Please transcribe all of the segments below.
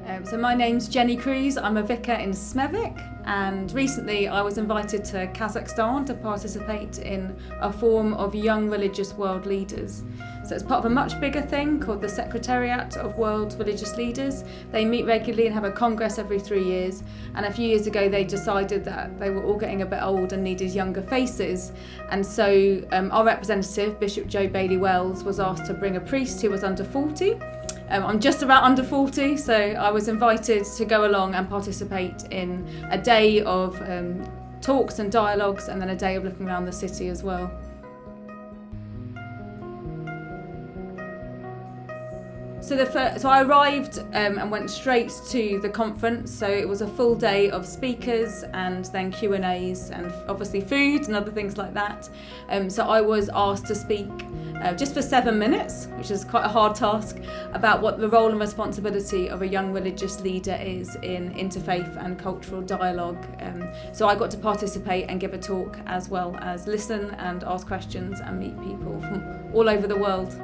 So my name's Jenni Crewes. I'm a vicar in Smevik, and recently I was invited to Kazakhstan to participate in a forum of young religious world leaders. So it's part of a much bigger thing called the Secretariat of World Religious Leaders. They meet regularly and have a congress every 3 years, and a few years ago they decided that they were all getting a bit old and needed younger faces, and so our representative, Bishop Joe Bailey-Wells, was asked to bring a priest who was under 40. I'm just about under 40, so I was invited to go along and participate in a day of talks and dialogues, and then a day of looking around the city as well. So I arrived and went straight to the conference. So it was a full day of speakers and then Q&As and obviously food and other things like that. So I was asked to speak just for 7 minutes, which is quite a hard task, about what the role and responsibility of a young religious leader is in interfaith and cultural dialogue. So I got to participate and give a talk, as well as listen and ask questions and meet people from all over the world.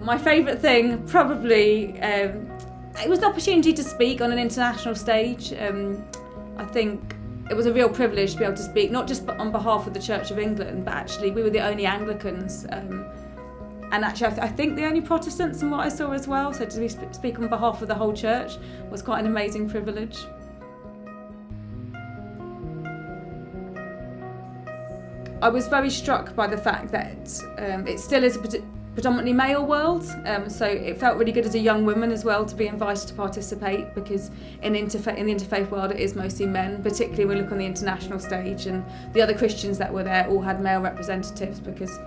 My favourite thing, probably, it was an opportunity to speak on an international stage. I think it was a real privilege to be able to speak, not just on behalf of the Church of England, but actually we were the only Anglicans, and actually I think the only Protestants in what I saw as well, so to speak on behalf of the whole church was quite an amazing privilege. I was very struck by the fact that it still is a predominantly male world, so it felt really good as a young woman as well to be invited to participate, because in the interfaith world it is mostly men, particularly when we look on the international stage, and the other Christians that were there all had male representatives because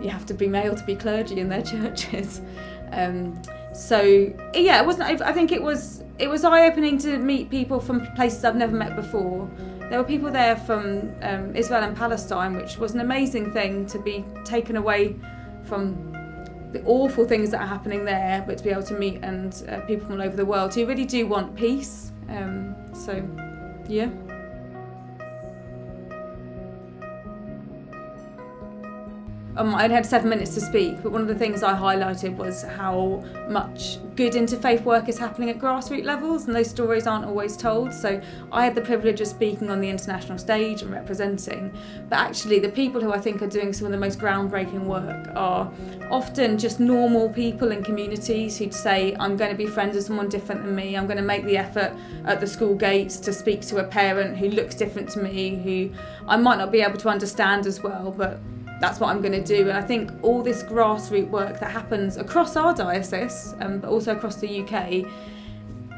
you have to be male to be clergy in their churches. So yeah, I think it was eye-opening to meet people from places I've never met before. There were people there from Israel and Palestine, which was an amazing thing to be taken away from the awful things that are happening there, but to be able to meet people from all over the world who really do want peace. So, yeah. I only had 7 minutes to speak, but one of the things I highlighted was how much good interfaith work is happening at grassroots levels, and those stories aren't always told. So I had the privilege of speaking on the international stage and representing, but actually the people who I think are doing some of the most groundbreaking work are often just normal people in communities who'd say, I'm going to be friends with someone different than me, I'm going to make the effort at the school gates to speak to a parent who looks different to me, who I might not be able to understand as well, but that's what I'm going to do. And I think all this grassroots work that happens across our diocese, but also across the UK,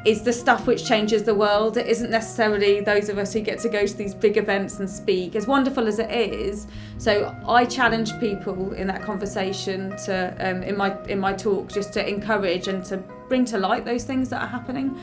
is the stuff which changes the world. It isn't necessarily those of us who get to go to these big events and speak, as wonderful as it is. So I challenge people in that conversation to, in my talk, just to encourage and to bring to light those things that are happening,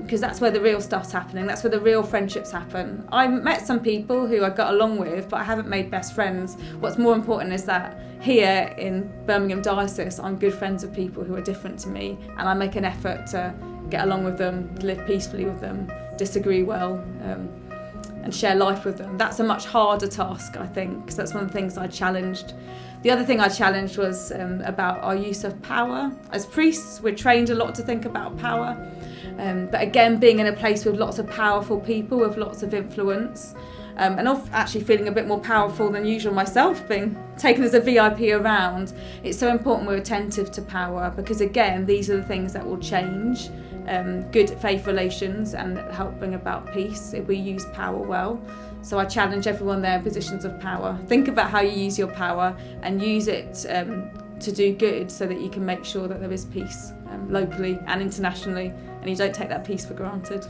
because that's where the real stuff's happening. That's where the real friendships happen. I met some people who I got along with, but I haven't made best friends. What's more important is that here in Birmingham Diocese, I'm good friends with people who are different to me, and I make an effort to get along with them, live peacefully with them, disagree well, and share life with them. That's a much harder task, I think, because that's one of the things I challenged. The other thing I challenged was about our use of power. As priests, we're trained a lot to think about power, but again, being in a place with lots of powerful people, with lots of influence, and actually feeling a bit more powerful than usual myself, being taken as a VIP around, it's so important we're attentive to power, because again, these are the things that will change good faith relations and help bring about peace if we use power well. So I challenge everyone there in positions of power. Think about how you use your power and use it to do good, so that you can make sure that there is peace locally and internationally, and you don't take that peace for granted.